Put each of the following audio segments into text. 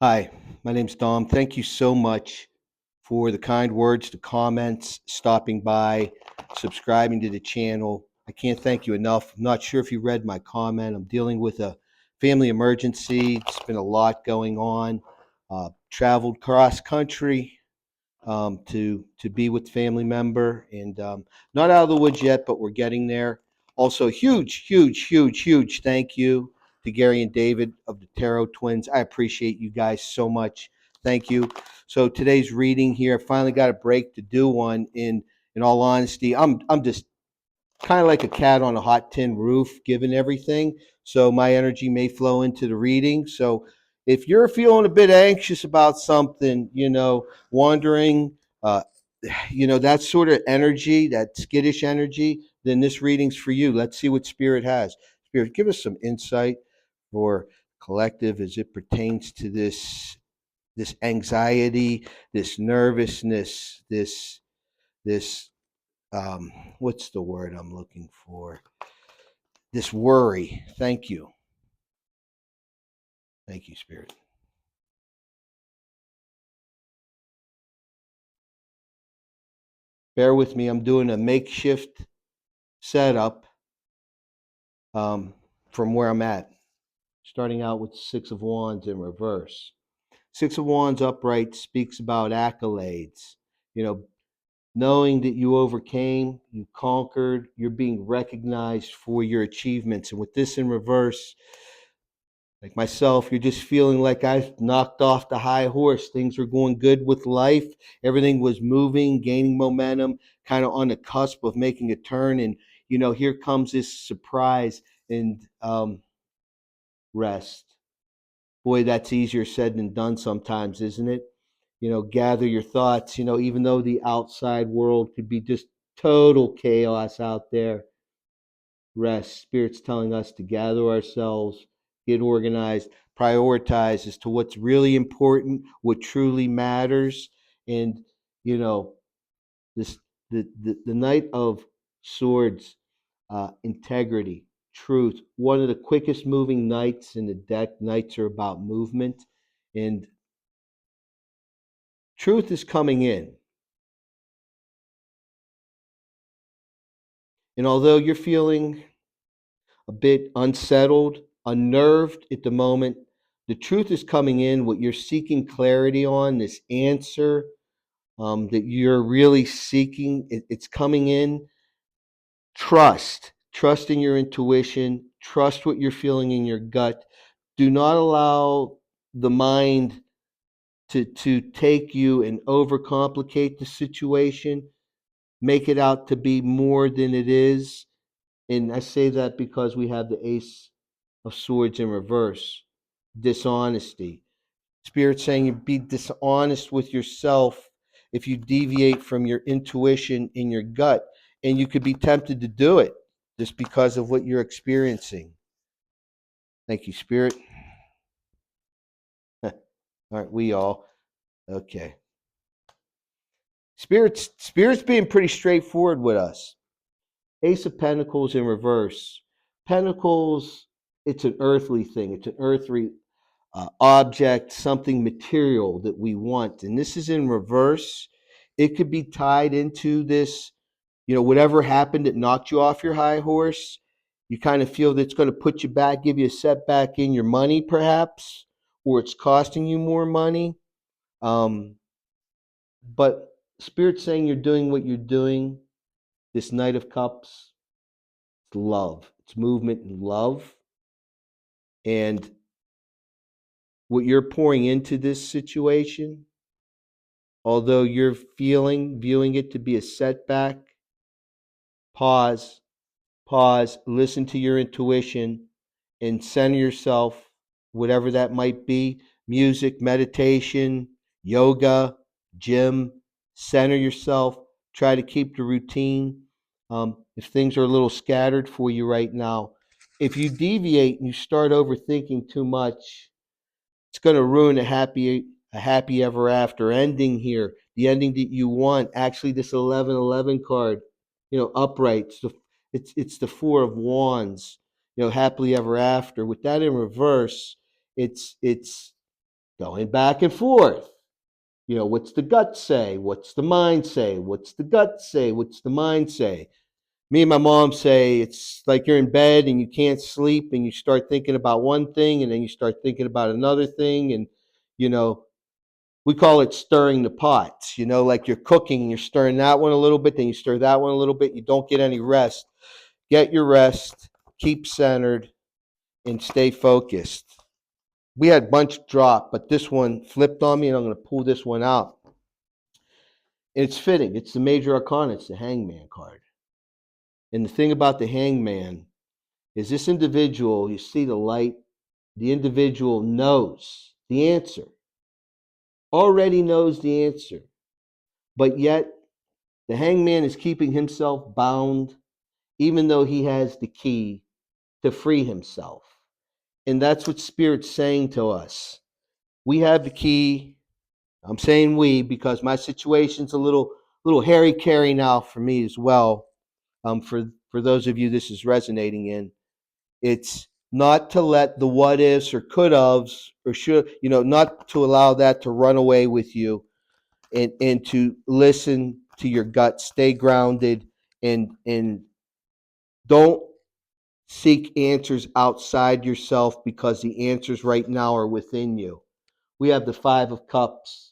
Hi, my name's Dom. Thank you so much for the kind words, the comments, stopping by, subscribing to the channel. I can't thank you enough. I'm not sure if you read my comment. I'm dealing with a family emergency. It's been a lot going on. Traveled cross country to be with family member, and not out of the woods yet, but we're getting there. Also, huge thank you to Gary and David of the Tarot Twins. I appreciate you guys so much. Thank you. So today's reading here, I finally got a break to do one. In all honesty, I'm just kind of like a cat on a hot tin roof, given everything. So my energy may flow into the reading. So if you're feeling a bit anxious about something, wondering, uh, that sort of energy, that skittish energy, then this reading's for you. Let's see what Spirit has. Spirit, give us some insight for collective as it pertains to this anxiety, this nervousness, this what's the word I'm looking for? This worry. Thank you. Thank you, Spirit. Bear with me. I'm doing a makeshift setup um, from where I'm at, starting out with Six of Wands in reverse. Six of Wands upright speaks about accolades. You know, knowing that you overcame, you conquered, you're being recognized for your achievements. And with this in reverse, like myself, you're just feeling like I knocked off the high horse. Things were going good with life. Everything was moving, gaining momentum, kind of on the cusp of making a turn. And, here comes this surprise and rest. Boy, that's easier said than done sometimes, isn't it? Gather your thoughts, even though the outside world could be just total chaos out there. Rest. Spirit's telling us to gather ourselves, get organized, prioritize as to what's really important, what truly matters. And, you know, this the Knight of Swords, integrity, truth. One of the quickest moving knights in the deck. Knights are about movement. And truth is coming in. And although you're feeling a bit unsettled, unnerved at the moment. The truth is coming in, what you're seeking clarity on, this answer that you're really seeking, it's coming in. Trust in your intuition, trust what you're feeling in your gut. Do not allow the mind to take you and overcomplicate the situation, make it out to be more than it is. And I say that because we have the Ace of Swords in reverse. Dishonesty. Spirit saying you be dishonest with yourself if you deviate from your intuition in your gut. And you could be tempted to do it just because of what you're experiencing. Thank you, Spirit. Aren't we all? Okay. Spirit's being pretty straightforward with us. Ace of Pentacles in reverse. Pentacles, it's an earthly thing. It's an earthly object, something material that we want. And this is in reverse. It could be tied into this, whatever happened that knocked you off your high horse. You kind of feel that it's going to put you back, give you a setback in your money, perhaps, or it's costing you more money. But Spirit's saying you're doing what you're doing. This Knight of Cups, it's love. It's movement and love. And what you're pouring into this situation, although you're viewing it to be a setback, pause, listen to your intuition, and center yourself, whatever that might be: music, meditation, yoga, gym. Center yourself. Try to keep the routine. If things are a little scattered for you right now, if you deviate and you start overthinking too much, it's going to ruin a happy ever after ending here. The ending that you want. Actually, this 1111 card, upright. It's the Four of Wands. Happily ever after. With that in reverse, it's going back and forth. What's the gut say? What's the mind say? What's the gut say? What's the mind say? Me and my mom say it's like you're in bed and you can't sleep and you start thinking about one thing and then you start thinking about another thing. And, you know, we call it stirring the pots, like you're cooking and you're stirring that one a little bit, then you stir that one a little bit. You don't get any rest. Get your rest, keep centered, and stay focused. We had bunch drop, but this one flipped on me, and I'm going to pull this one out. It's fitting. It's the major arcana. It's the hangman card. And the thing about the hangman is this individual, you see the light, the individual knows the answer, already knows the answer, but yet the hangman is keeping himself bound, even though he has the key to free himself. And that's what Spirit's saying to us. We have the key. I'm saying we because my situation's a little hairy carry now for me as well. For those of you this is resonating in, it's not to let the what ifs or could haves or should, not to allow that to run away with you, and to listen to your gut, stay grounded, and don't seek answers outside yourself because the answers right now are within you. We have the Five of Cups.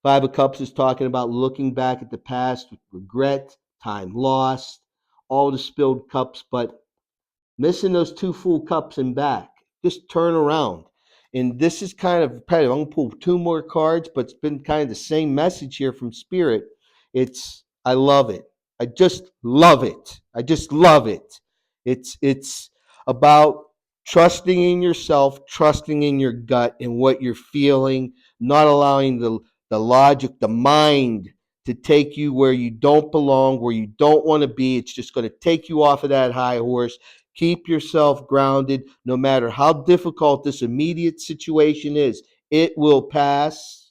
Five of Cups is talking about looking back at the past with regret, time lost, all the spilled cups, but missing those two full cups and back. Just turn around. And this is kind of repetitive. I'm going to pull two more cards, but it's been kind of the same message here from Spirit. I love it. I just love it. I just love it. It's about trusting in yourself, trusting in your gut and what you're feeling, not allowing the logic, the mind to take you where you don't belong, where you don't want to be. It's just going to take you off of that high horse. Keep yourself grounded no matter how difficult this immediate situation is. It will pass.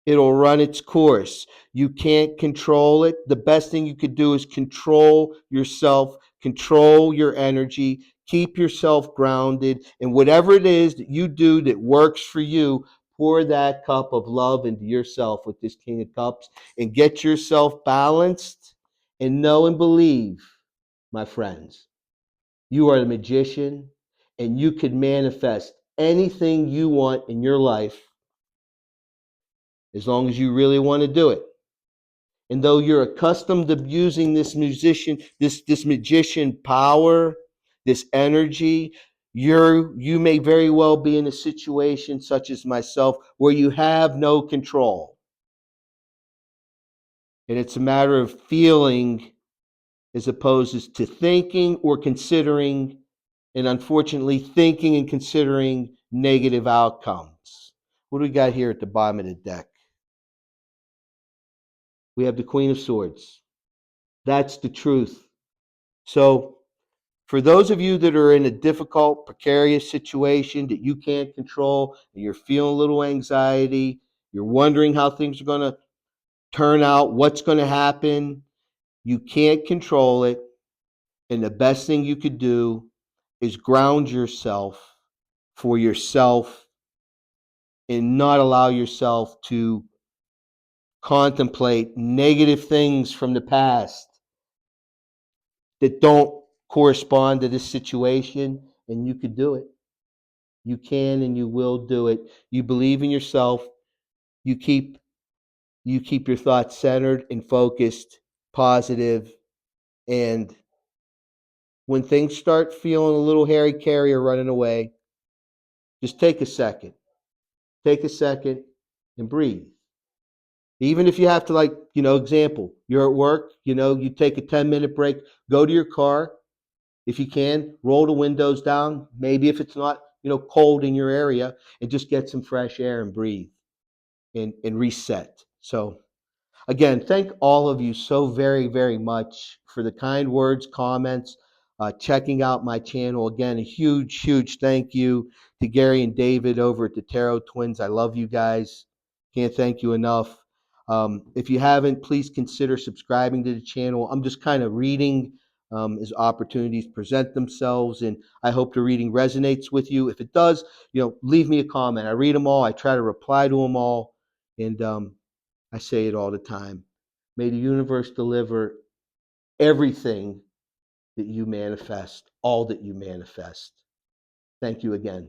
It'll run its course. You can't control it. The best thing you could do is control yourself, control your energy, keep yourself grounded, and whatever it is that you do that works for you, pour that cup of love into yourself with this King of Cups and get yourself balanced and know and believe, my friends, you are a magician and you can manifest anything you want in your life as long as you really want to do it. And though you're accustomed to using this magician power, this energy, you may very well be in a situation such as myself where you have no control. And it's a matter of feeling as opposed to thinking or considering, and unfortunately thinking and considering negative outcomes. What do we got here at the bottom of the deck? We have the Queen of Swords. That's the truth. So for those of you that are in a difficult, precarious situation that you can't control, and you're feeling a little anxiety, you're wondering how things are going to turn out, what's going to happen, you can't control it. And the best thing you could do is ground yourself for yourself and not allow yourself to contemplate negative things from the past that don't correspond to this situation. And you could do it. You can and you will do it. You believe in yourself. You keep your thoughts centered and focused, positive, and when things start feeling a little hairy carry or running away, just take a second. Take a second and breathe. Even if you have to, like, example, you're at work, you take a 10-minute break, go to your car. If you can, roll the windows down. Maybe if it's not, cold in your area, and just get some fresh air and breathe and reset. So again, thank all of you so very, very much for the kind words, comments, checking out my channel. Again, a huge, huge thank you to Gary and David over at the Tarot Twins. I love you guys. Can't thank you enough. If you haven't, please consider subscribing to the channel. I'm just kind of reading as opportunities present themselves. And I hope the reading resonates with you. If it does, leave me a comment. I read them all. I try to reply to them all. And I say it all the time. May the universe deliver everything that you manifest, all that you manifest. Thank you again.